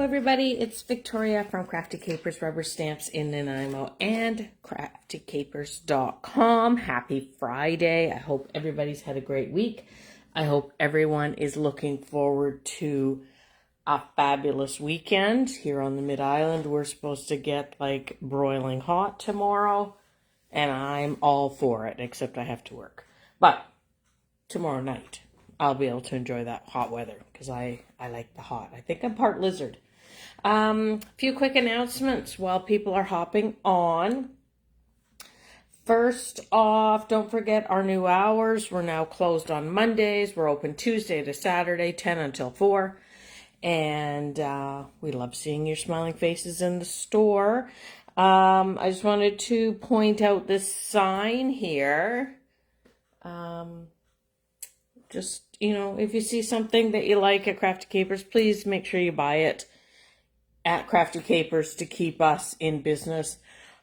everybody, it's Victoria from Crafty Capers Rubber Stamps in Nanaimo and CraftyCapers.com. Happy Friday. I hope everybody's had a great week. I hope everyone is looking forward to a fabulous weekend here on the Mid-Island. We're supposed to get like broiling hot tomorrow, and I'm all for it, except I have to work. But tomorrow night, I'll be able to enjoy that hot weather because I like the hot. I think I'm part lizard. Few quick announcements while people are hopping on. First off, don't forget our new hours. We're now closed on Mondays. We're open Tuesday to Saturday, 10 until 4. And we love seeing your smiling faces in the store. I just wanted to point out this sign here. Just, if you see something that you like at Crafty Capers, please make sure you buy it at Crafty Capers to keep us in business.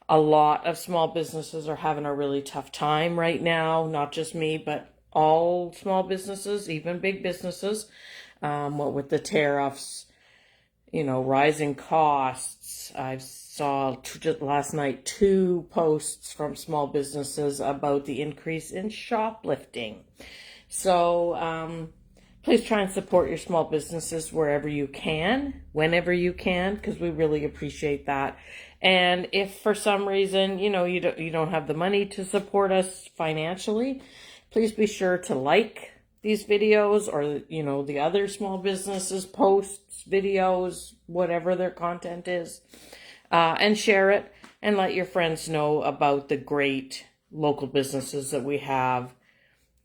A lot of small businesses are having a really tough time right now. Not just me, but all small businesses, even big businesses. What with the tariffs, rising costs. I saw just last night 2 posts from small businesses about the increase in shoplifting. So please try and support your small businesses wherever you can, whenever you can, because we really appreciate that. And if for some reason, you don't have the money to support us financially, please be sure to like these videos or, the other small businesses' posts, videos, whatever their content is, and share it and let your friends know about the great local businesses that we have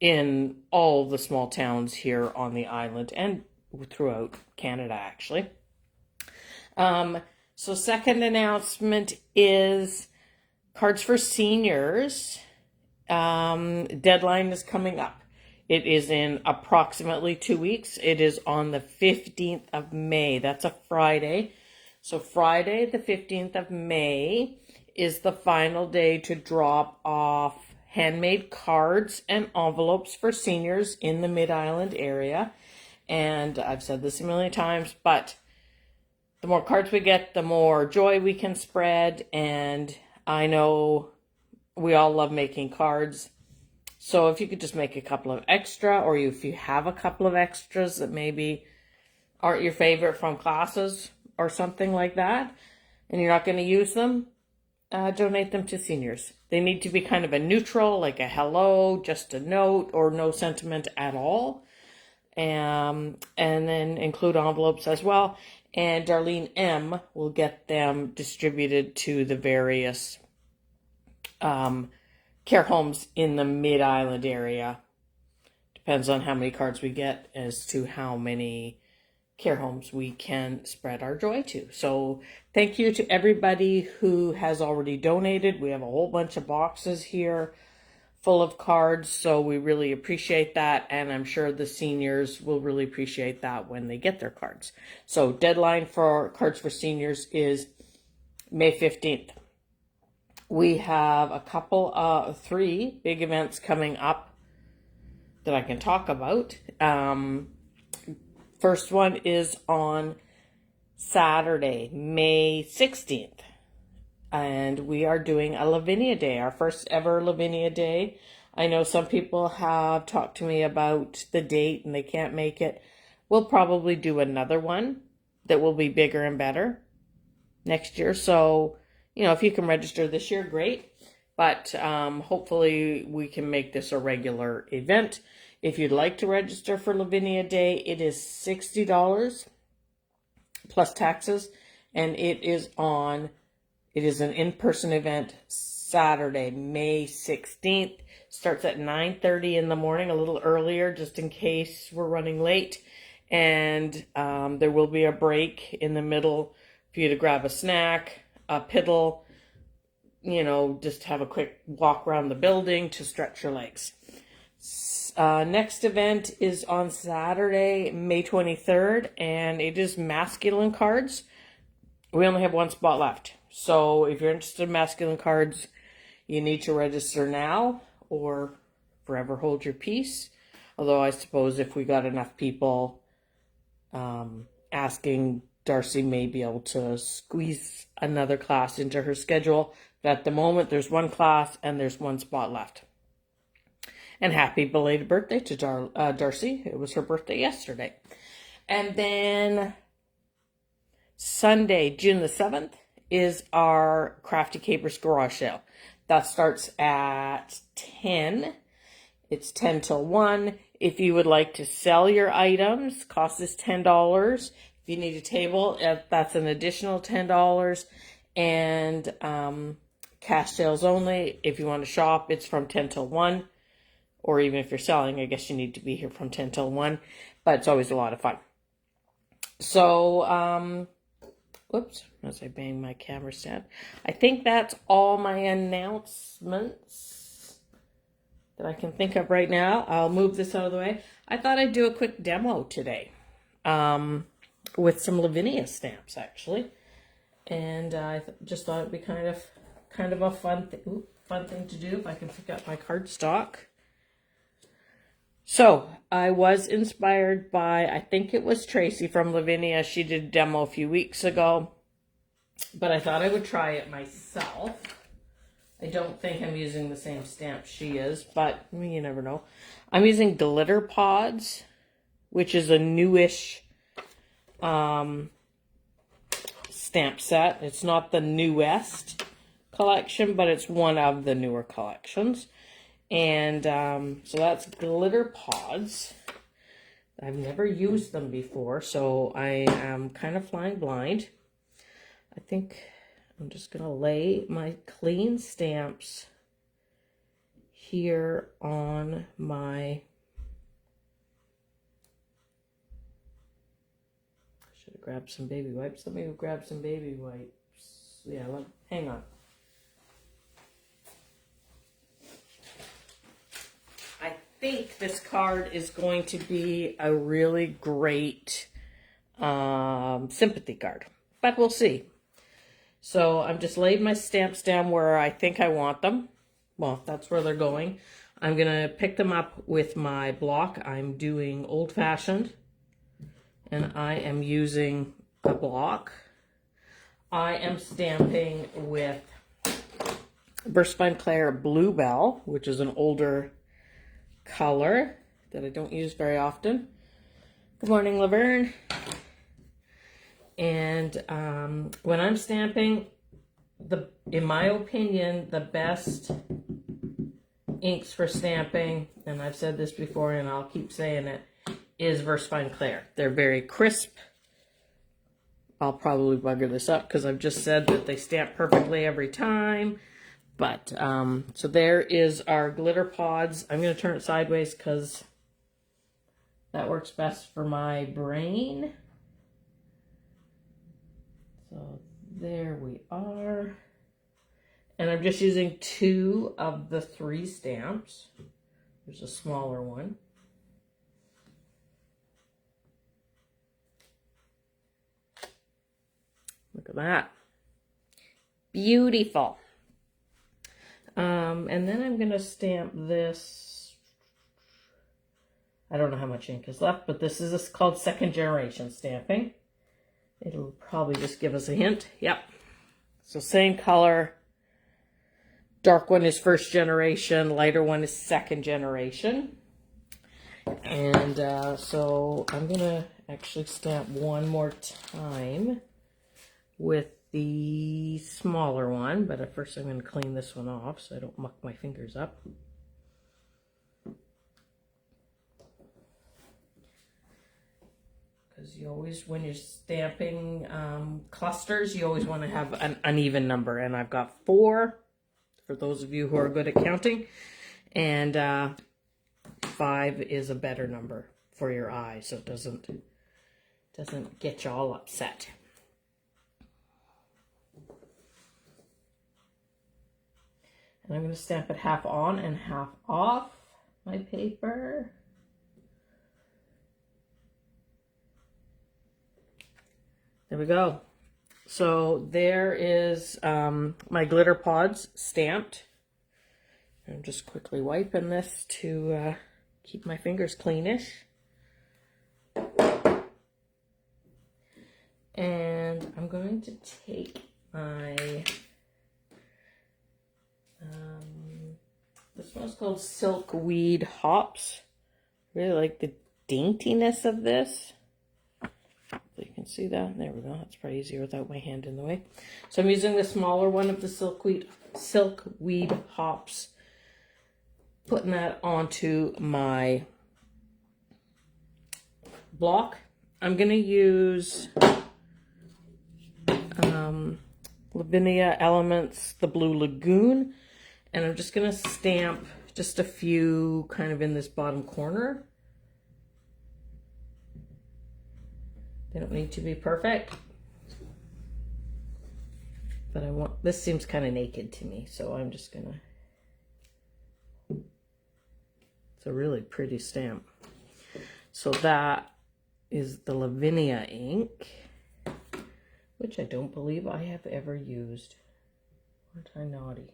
in all the small towns here on the island and throughout Canada, actually. So second announcement is Cards for Seniors. Deadline is coming up. It is in approximately 2 weeks. It is on the 15th of May. That's a Friday. So Friday, the 15th of May is the final day to drop off handmade cards and envelopes for seniors in the Mid-Island area. And I've said this a million times, but the more cards we get, the more joy we can spread. And I know we all love making cards. So if you could just make a couple of extra, or if you have a couple of extras that maybe aren't your favorite from classes or something like that, and you're not going to use them, donate them to seniors. They need to be kind of a neutral, like a hello, just a note, or no sentiment at all. And then include envelopes as well. And Darlene M. will get them distributed to the various care homes in the Mid-Island area. Depends on how many cards we get as to how many care homes we can spread our joy to. So thank you to everybody who has already donated. We have a whole bunch of boxes here full of cards, so we really appreciate that, and I'm sure the seniors will really appreciate that when they get their cards. So deadline for Cards for Seniors is May 15th. We have a couple of 3 big events coming up that I can talk about. First one is on Saturday, May 16th. And we are doing a Lavinia Day, our first ever Lavinia Day. I know some people have talked to me about the date and they can't make it. We'll probably do another one that will be bigger and better next year. So, if you can register this year, great. But hopefully we can make this a regular event. If you'd like to register for Lavinia Day, it is $60 plus taxes, and it is an in-person event Saturday, May 16th. Starts at 9:30 in the morning, a little earlier, just in case we're running late. And there will be a break in the middle for you to grab a snack, a piddle, just have a quick walk around the building to stretch your legs. Next event is on Saturday, May 23rd, and it is masculine cards. We only have 1 spot left. So if you're interested in masculine cards, you need to register now or forever hold your peace. Although I suppose if we got enough people asking Darcy may be able to squeeze another class into her schedule. But at the moment, there's one class and there's one spot left. And happy belated birthday to Darcy. It was her birthday yesterday. And then Sunday, June the 7th, is our Crafty Capers garage sale. That starts at 10. It's 10 till 1. If you would like to sell your items, cost is $10. If you need a table, that's an additional $10. And cash sales only. If you want to shop, it's from 10 till 1. Or even if you're selling, I guess you need to be here from 10 till 1. But it's always a lot of fun. So, whoops, as I bang my camera stand. I think that's all my announcements that I can think of right now. I'll move this out of the way. I thought I'd do a quick demo today with some Lavinia stamps, actually. And I just thought it'd be kind of a fun thing to do if I can pick up my cardstock. So, I was inspired by, I think it was Tracy from Lavinia. She did a demo a few weeks ago. But I thought I would try it myself. I don't think I'm using the same stamp she is, but you never know. I'm using Glitter Pods, which is a newish stamp set. It's not the newest collection, but it's one of the newer collections. And so that's Glitter Pods. I've never used them before, so I am kind of flying blind. I think I'm just going to lay my clean stamps here on my... I should have grabbed some baby wipes. Let me grab some baby wipes. Yeah, hang on. I think this card is going to be a really great sympathy card, but we'll see. So I'm just laid my stamps down where I think I want them. Well, that's where they're going. I'm going to pick them up with my block. I'm doing Old Fashioned, and I am using a block. I am stamping with Burst Claire Bluebell, which is an older color that I don't use very often. Good morning, Laverne. And when I'm stamping, in my opinion, the best inks for stamping, and I've said this before and I'll keep saying it, is Versefine Claire. They're very crisp. I'll probably bugger this up because I've just said that they stamp perfectly every time. But, so there is our Glitter Pods. I'm going to turn it sideways because that works best for my brain. So there we are. And I'm just using 2 of the 3 stamps. There's a smaller one. Look at that. Beautiful. And then I'm going to stamp this. I don't know how much ink is left, but this is called second generation stamping. It'll probably just give us a hint. Yep. So same color. Dark one is first generation. Lighter one is second generation. And so I'm going to actually stamp one more time with the smaller one. But at first I'm going to clean this one off so I don't muck my fingers up. Because you always, when you're stamping clusters, you always want to have an uneven number. And I've got 4, for those of you who are good at counting. And 5 is a better number for your eye, so it doesn't get you all upset. And I'm going to stamp it half on and half off my paper. There we go. So there is my Glitter Pods stamped. I'm just quickly wiping this to keep my fingers cleanish. And I'm going to take my, this one's called Silkweed Hops. Really like the daintiness of this. You can see that. There we go. That's probably easier without my hand in the way. So I'm using the smaller one of the Silkweed Hops. Putting that onto my block. I'm going to use Lavinia Elements, the Blue Lagoon. And I'm just going to stamp just a few kind of in this bottom corner. They don't need to be perfect. But I want, this seems kind of naked to me, so I'm just gonna, it's a really pretty stamp. So that is the Lavinia ink, which I don't believe I have ever used. Aren't I naughty?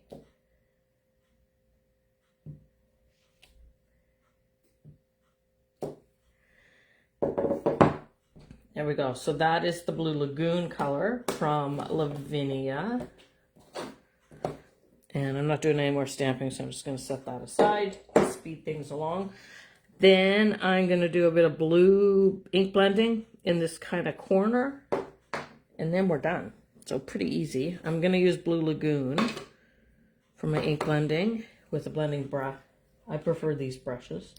There we go. So that is the Blue Lagoon color from Lavinia. And I'm not doing any more stamping, so I'm just going to set that aside to speed things along. Then I'm going to do a bit of blue ink blending in this kind of corner. And then we're done. So pretty easy. I'm going to use Blue Lagoon for my ink blending with a blending brush. I prefer these brushes.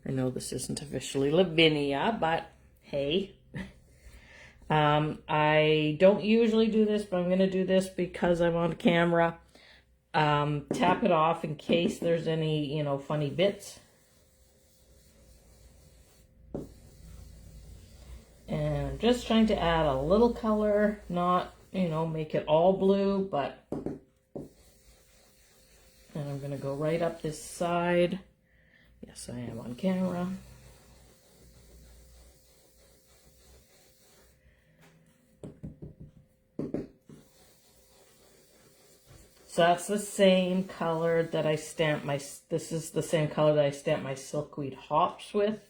I know this isn't officially Lavinia, but hey. I don't usually do this, but I'm going to do this because I'm on camera. Tap it off in case there's any, you know, funny bits. And I'm just trying to add a little color, not, you know, make it all blue, but, and I'm going to go right up this side. Yes, I am on camera. So that's the same color that I stamped my, this is the same color that I stamped my Silkweed Hops with.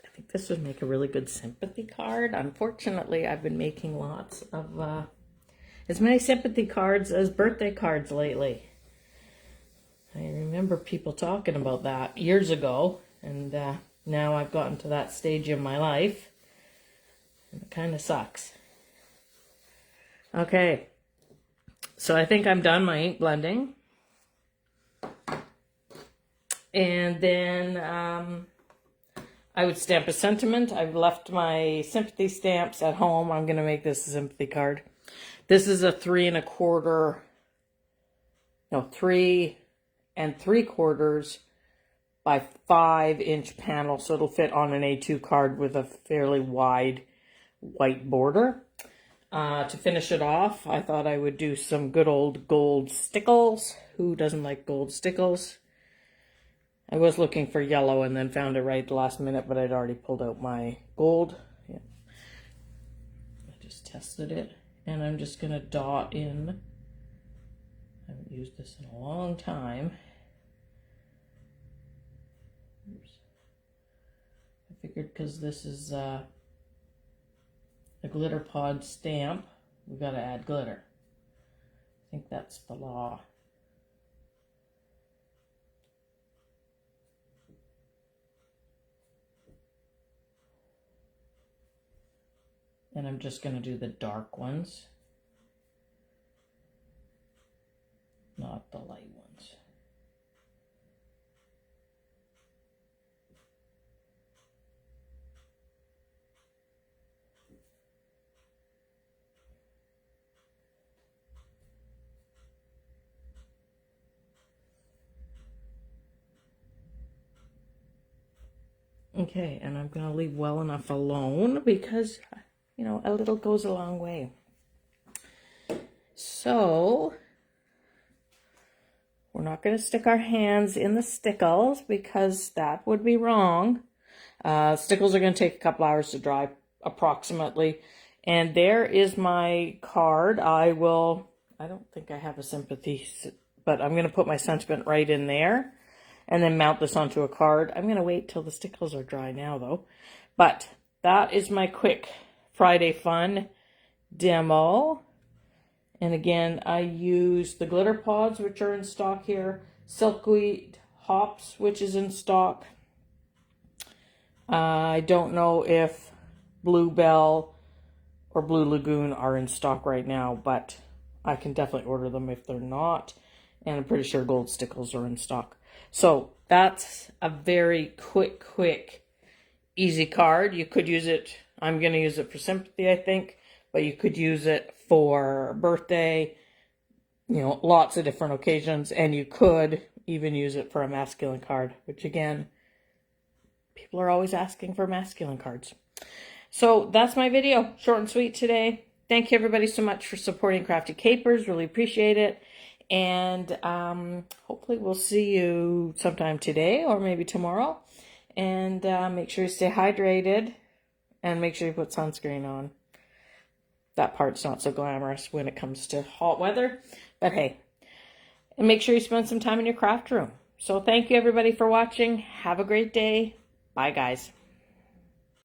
I think this would make a really good sympathy card. Unfortunately, I've been making lots of, as many sympathy cards as birthday cards lately. I remember people talking about that years ago, and now I've gotten to that stage in my life, and it kind of sucks. Okay, so I think I'm done my ink blending. And then I would stamp a sentiment. I've left my sympathy stamps at home. I'm going to make this a sympathy card. This is a 3 3/4 by 5-inch panel, so it'll fit on an A2 card with a fairly wide white border. To finish it off, I thought I would do some good old gold stickles. Who doesn't like gold stickles? I was looking for yellow and then found it right at the last minute, but I'd already pulled out my gold. Yeah. I just tested it, and I'm just going to dot in. I haven't used this in a long time. Oops. I figured because this is a glitter pod stamp, we got to add glitter. I think that's the law. And I'm just going to do the dark ones, not the light ones. Okay, and I'm going to leave well enough alone because, you know, a little goes a long way. So we're not going to stick our hands in the stickles because that would be wrong. Stickles are going to take a couple hours to dry approximately. And there is my card. I don't think I have a sympathy, but I'm going to put my sentiment right in there and then mount this onto a card. I'm going to wait till the stickles are dry now, though. But that is my quick Friday Fun demo. And again, I use the glitter pods, which are in stock here, Silkweed Hops, which is in stock. I don't know if Bluebell or Blue Lagoon are in stock right now, but I can definitely order them if they're not. And I'm pretty sure Gold Stickles are in stock. So that's a very quick, easy card. You could use it, I'm going to use it for sympathy, I think, but you could use it for birthday, you know, lots of different occasions, and you could even use it for a masculine card, which again, people are always asking for masculine cards. So that's my video, short and sweet today. Thank you everybody so much for supporting Crafty Capers, really appreciate it. And hopefully we'll see you sometime today or maybe tomorrow. And make sure you stay hydrated and make sure you put sunscreen on. That part's not so glamorous when it comes to hot weather, but hey, and make sure you spend some time in your craft room. So thank you everybody for watching. Have a great day. Bye guys.